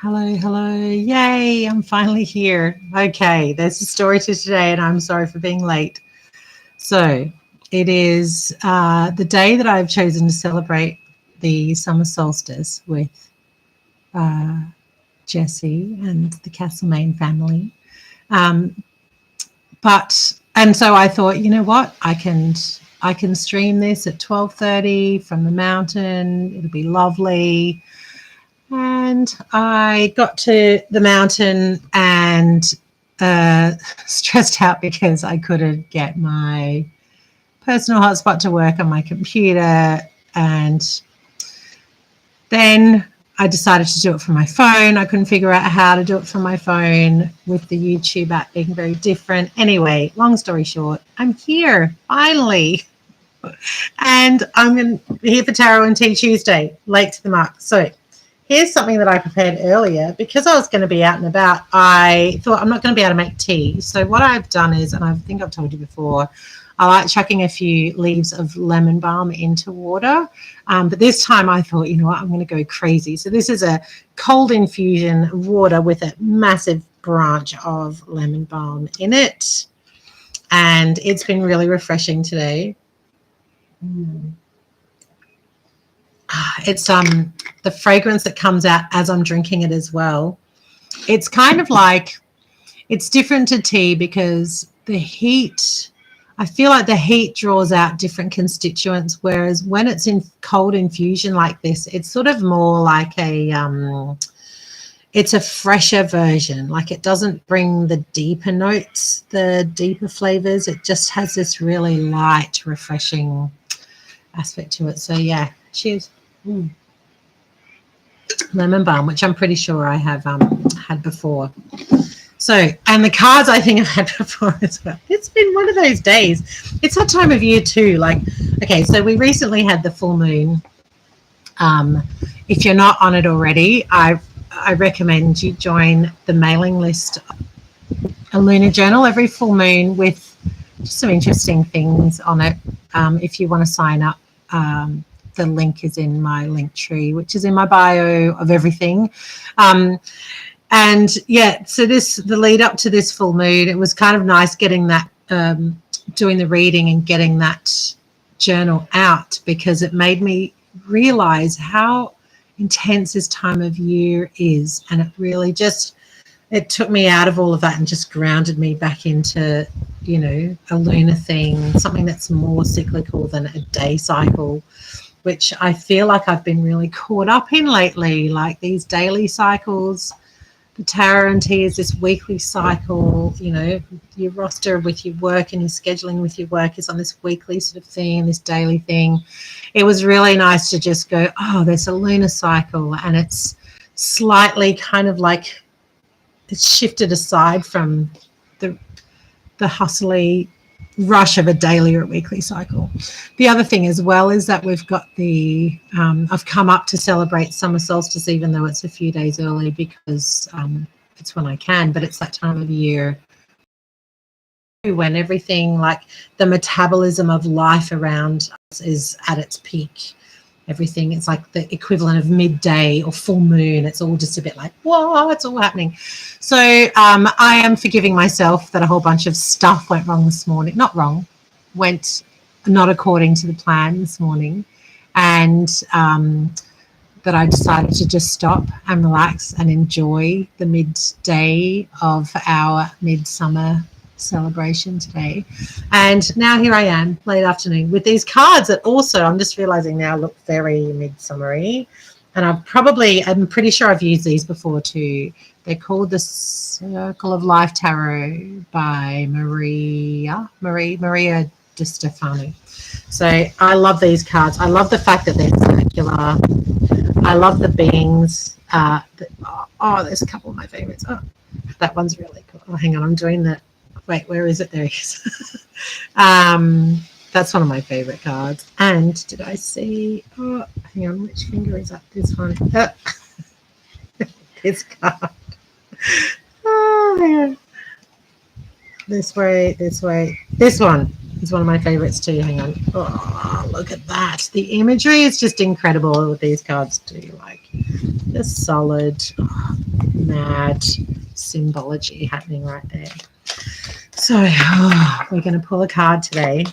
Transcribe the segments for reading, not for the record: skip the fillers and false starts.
Hello, hello. Yay, I'm finally here. Okay, there's a story to today, and I'm sorry for being late. So, it is the day that I've chosen to celebrate the summer solstice with uh, Jessie and the Castlemaine family. Um, and so I thought, you know what, I can stream this at 12:30 from the mountain. It'll be lovely. And I got to the mountain and uh, stressed out because I couldn't get my personal hotspot to work on my computer. And then I decided to do it from my phone. I couldn't figure out how to do it from my phone with the YouTube app being very different. Anyway, long story short, I'm here finally. And I'm here for Tarot and Tea Tuesday, late to the mark. So here's something that I prepared earlier. Because I was going to be out and about, I thought I'm not going to be able to make tea. So what I've done is, and I think I've told you before, I like chucking a few leaves of lemon balm into water. But this time I thought, you know what, I'm going to go crazy. So this is a cold infusion water with a massive branch of lemon balm in it. And it's been really refreshing today. It's the fragrance that comes out as I'm drinking it as well. It's kind of like, it's different to tea because the heat, I feel like the heat draws out different constituents, whereas when it's in cold infusion like this, it's sort of more like it's a fresher version. Like it doesn't bring the deeper notes, the deeper flavors. It just has this really light, refreshing aspect to it. So yeah, cheers. Lemon balm, which I'm pretty sure I have had before. So, and the cards I think I've had before as well. It's been one of those days. It's that time of year too. Like, okay, so we recently had the full moon. If you're not on it already, I recommend you join the mailing list, a lunar journal every full moon with just some interesting things on it. If you want to sign up, the link is in my link tree, which is in my bio of everything. And yeah, so the lead up to this full moon, it was kind of nice getting that, doing the reading and getting that journal out, because it made me realize how intense this time of year is. And it really just, it took me out of all of that and just grounded me back into, you know, a lunar thing, something that's more cyclical than a day cycle, which I feel like I've been really caught up in lately, like these daily cycles. The Tarot and Tea is this weekly cycle, you know, your roster with your work and your scheduling with your work is on this weekly sort of thing, this daily thing. It was really nice to just go, oh, there's a lunar cycle, and it's slightly kind of like it's shifted aside from the hustly rush of a daily or weekly cycle. The other thing as well is that we've got the I've come up to celebrate summer solstice, even though it's a few days early, because it's when I can, but it's that time of year when everything, like the metabolism of life around us, is at its peak. Everything, it's like the equivalent of midday or full moon. It's all just a bit like, whoa, it's all happening. So I am forgiving myself that a whole bunch of stuff went wrong this morning. Not wrong, went not according to the plan this morning. And that I decided to just stop and relax and enjoy the midday of our midsummer celebration today. And now here I am, late afternoon, with these cards that also, I'm just realizing now, look very midsummery. And I'm pretty sure I've used these before too. They're called the Circle of Life Tarot by Maria Di Stefano. So I love these cards. I love the fact that they're circular. I love the beings. There's a couple of my favorites. Oh, that one's really cool. Oh, hang on, I'm doing that. Wait, where is it? There it is. That's one of my favorite cards. And did I see? Oh, hang on, which finger is up? This one. This card. Oh, hang on. This way. This one is one of my favorites too. Hang on. Oh, look at that. The imagery is just incredible with these cards too. Like, The solid, mad symbology happening right there. So we're going to pull a card today.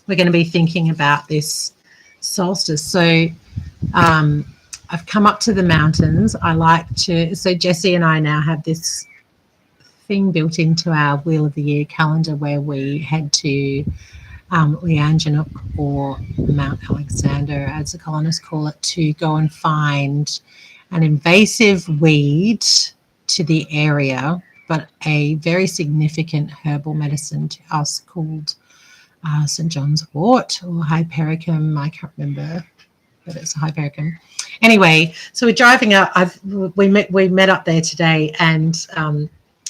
We're going to be thinking about this solstice. So I've come up to the mountains. I like to, so Jessie and I now have this thing built into our Wheel of the Year calendar where we head to Leanjanuk, or Mount Alexander, as the colonists call it, to go and find an invasive weed to the area, but a very significant herbal medicine to us called St. John's wort or Hypericum. I can't remember, but it's a Hypericum. Anyway, so we're driving up. We met up there today, and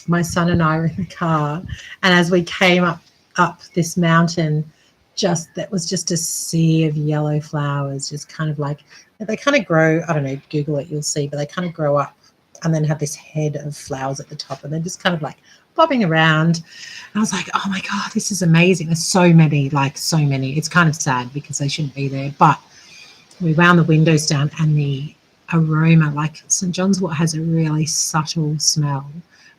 my son and I were in the car, and as we came up this mountain, that was just a sea of yellow flowers, just kind of like, they kind of grow, I don't know, Google it, you'll see, but they kind of grow up and then have this head of flowers at the top, and they're just kind of like bobbing around. And I was like, oh my God, this is amazing. There's so many. It's kind of sad because they shouldn't be there, but we wound the windows down, and the aroma, like St. John's wort has a really subtle smell,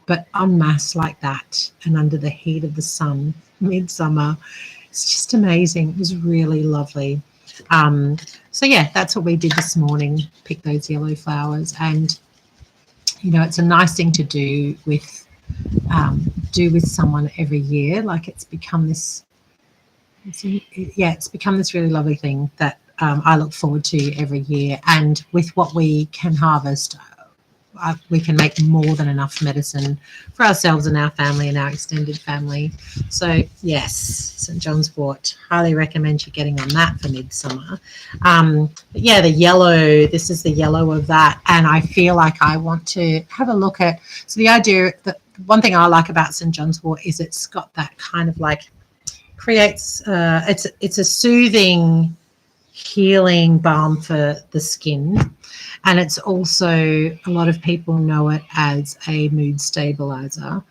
but en masse like that, and under the heat of the sun, midsummer, it's just amazing. It was really lovely. So yeah, that's what we did this morning, pick those yellow flowers. And it's a nice thing to do with someone every year. Like, it's become this really lovely thing that I look forward to every year. And with what we can harvest, we can make more than enough medicine for ourselves and our family and our extended family. So yes, St. John's wort, highly recommend you getting on that for midsummer. But yeah, the yellow, this is the yellow of that, and I feel like I want to have a look at, so the idea, that one thing I like about St. John's wort is it's got that kind of like, creates it's a soothing, healing balm for the skin. And it's also, a lot of people know it as a mood stabilizer.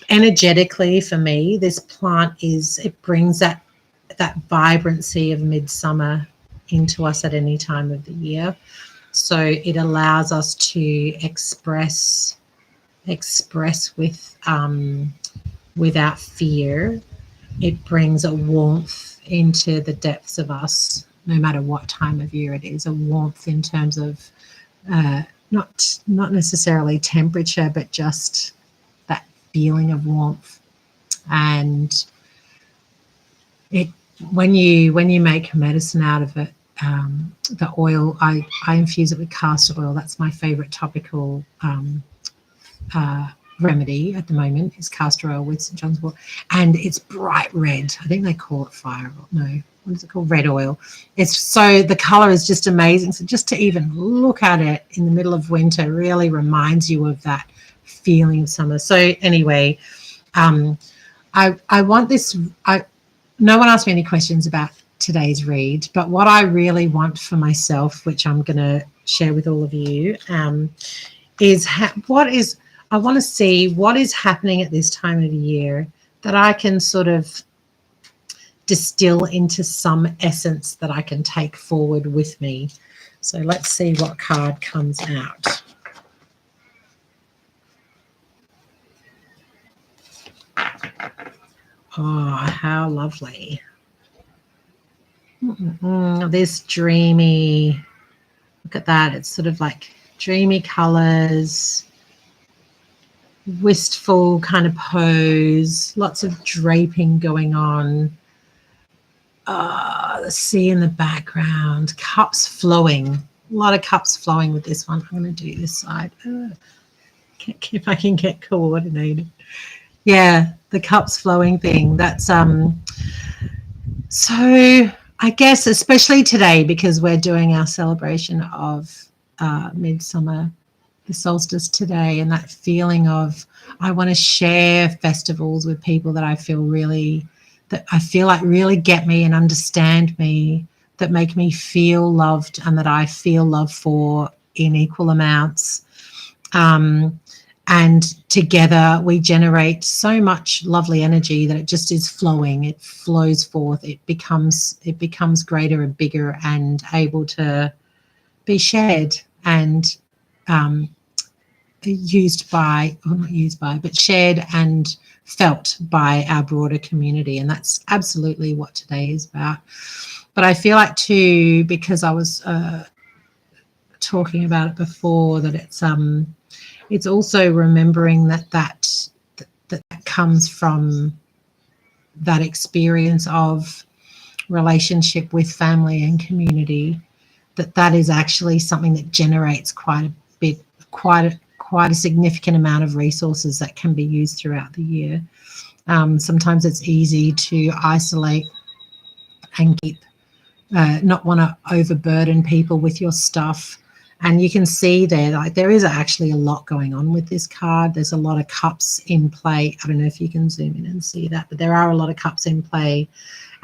Energetically, for me, this plant it brings that vibrancy of midsummer into us at any time of the year. So it allows us to express without fear. It brings a warmth into the depths of us, no matter what time of year it is, a warmth in terms of not necessarily temperature, but just that feeling of warmth. And when you make medicine out of it, the oil, I infuse it with castor oil. That's my favorite topical remedy at the moment, is castor oil with St. John's wort, and it's bright red. I think they call it fire oil. No, what is it called? Red oil. It's so, the color is just amazing. So just to even look at it in the middle of winter really reminds you of that feeling of summer. So anyway, I want this. No one asked me any questions about today's read, but what I really want for myself, which I'm going to share with all of you, is I want to see what is happening at this time of the year that I can sort of distill into some essence that I can take forward with me. So let's see what card comes out. Oh, how lovely. This dreamy, look at that. It's sort of like dreamy colors, wistful kind of pose, lots of draping going on. The sea in the background, cups flowing, a lot of cups flowing with this one. I'm going to do this side. If I can get coordinated. Yeah, the cups flowing thing. That's so I guess especially today, because we're doing our celebration of midsummer, the solstice today, and that feeling of, I want to share festivals with people that I feel like really get me and understand me, that make me feel loved and that I feel love for in equal amounts. And together we generate so much lovely energy that it just is flowing. It flows forth. It becomes greater and bigger and able to be shared and used by, or not used by, but shared and felt by our broader community. And that's absolutely what today is about. But I feel like too, because I was talking about it before, that it's also remembering that comes from that experience of relationship with family and community, that is actually something that generates quite a significant amount of resources that can be used throughout the year. Sometimes it's easy to isolate and keep not want to overburden people with your stuff. And you can see there, like, there is actually a lot going on with this card. There's a lot of cups in play. I don't know if you can zoom in and see that, but there are a lot of cups in play,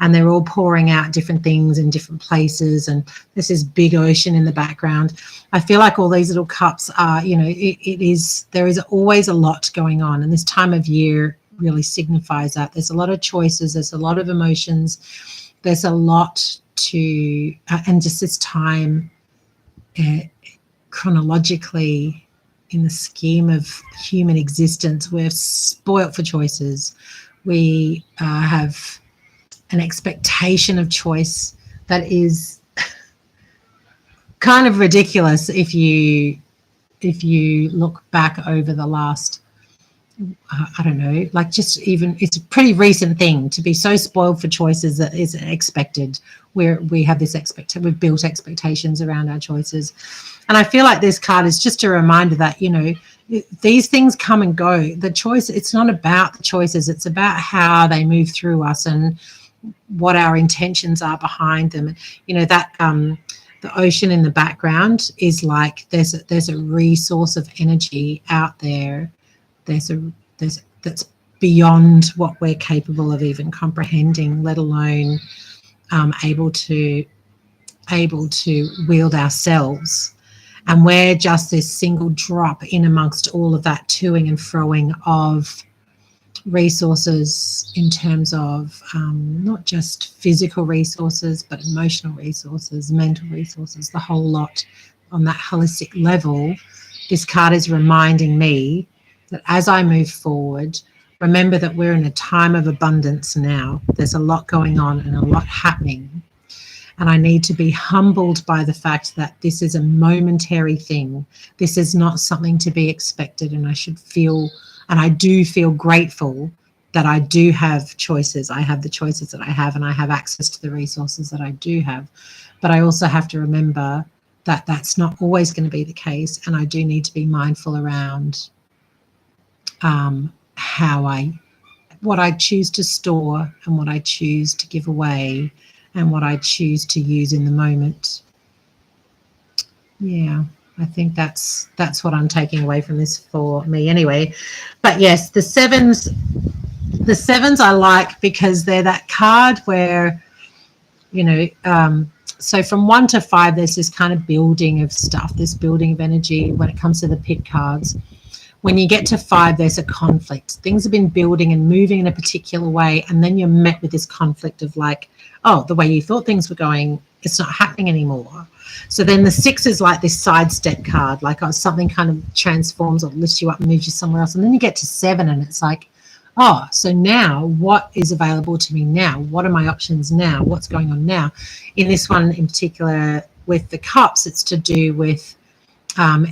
and they're all pouring out different things in different places. And there's this big ocean in the background. I feel like all these little cups are, you know, there is always a lot going on. And this time of year really signifies that. There's a lot of choices. There's a lot of emotions. There's a lot to, and just this time, chronologically, in the scheme of human existence, we're spoilt for choices. We have an expectation of choice that is kind of ridiculous if you look back over the last, I don't know, like, just even, it's a pretty recent thing to be so spoiled for choices that is expected, where we have this we've built expectations around our choices. And I feel like this card is just a reminder that, you know, these things come and go. The choice, it's not about the choices, it's about how they move through us and what our intentions are behind them. You know, that the ocean in the background is like, there's a resource of energy out there. That's beyond what we're capable of even comprehending, let alone able to wield ourselves. And we're just this single drop in amongst all of that toing and froing of resources, in terms of not just physical resources, but emotional resources, mental resources, the whole lot on that holistic level. This card is reminding me that as I move forward, remember that we're in a time of abundance now. There's a lot going on and a lot happening. And I need to be humbled by the fact that this is a momentary thing. This is not something to be expected. And I should feel, and I do feel grateful that I do have choices. I have the choices that I have, and I have access to the resources that I do have. But I also have to remember that that's not always going to be the case. And I do need to be mindful around what I choose to store and what I choose to give away and what I choose to use in the moment. Yeah, I think that's what I'm taking away from this for me anyway. But yes, the sevens I like, because they're that card where, you know, so from 1 to 5, there's this kind of building of stuff, this building of energy when it comes to the pit cards. When you get to 5, there's a conflict. Things have been building and moving in a particular way, and then you're met with this conflict of like, oh, the way you thought things were going, it's not happening anymore. So then the 6 is like this sidestep card, like, oh, something kind of transforms or lifts you up and moves you somewhere else. And then you get to 7 and it's like, oh, so now what is available to me now? What are my options now? What's going on now? In this one in particular with the cups, it's to do with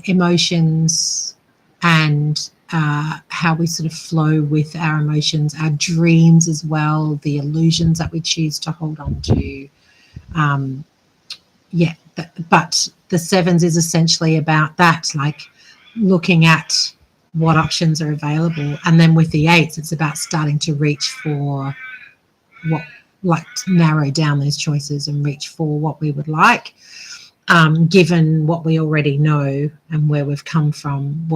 emotions and how we sort of flow with our emotions, our dreams as well, the illusions that we choose to hold on to. But the 7s is essentially about that, like looking at what options are available. And then with the 8s, it's about starting to reach for what, like, to narrow down those choices and reach for what we would like, given what we already know and where we've come from,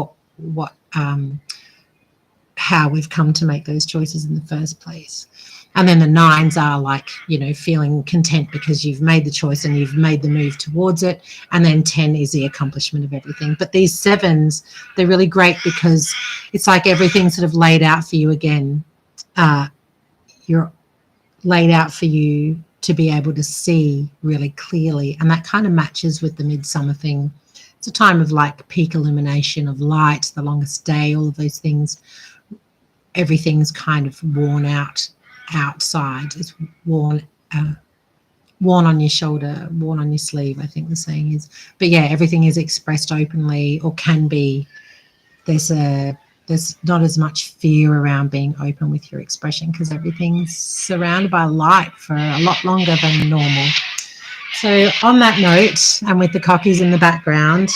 how we've come to make those choices in the first place. And then the 9s are like, you know, feeling content because you've made the choice and you've made the move towards it. And then 10 is the accomplishment of everything. But these 7s, they're really great because it's like everything's sort of laid out for you again. You're laid out for you to be able to see really clearly. And that kind of matches with the midsummer thing. It's a time of like peak illumination of light, the longest day, all of those things. Everything's kind of worn out outside. It's worn on your shoulder, worn on your sleeve, I think the saying is. But yeah, everything is expressed openly, or can be. There's not as much fear around being open with your expression because everything's surrounded by light for a lot longer than normal. So on that note, and with the cockies in the background,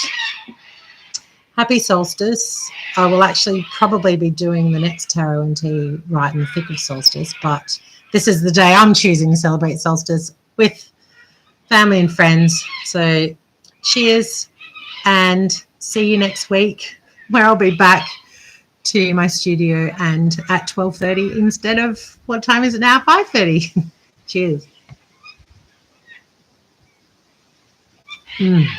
happy solstice. I will actually probably be doing the next tarot and tea right in the thick of solstice, but this is the day I'm choosing to celebrate solstice with family and friends. So cheers, and see you next week, where I'll be back to my studio and at 12:30 instead of, what time is it now? 5:30. Cheers.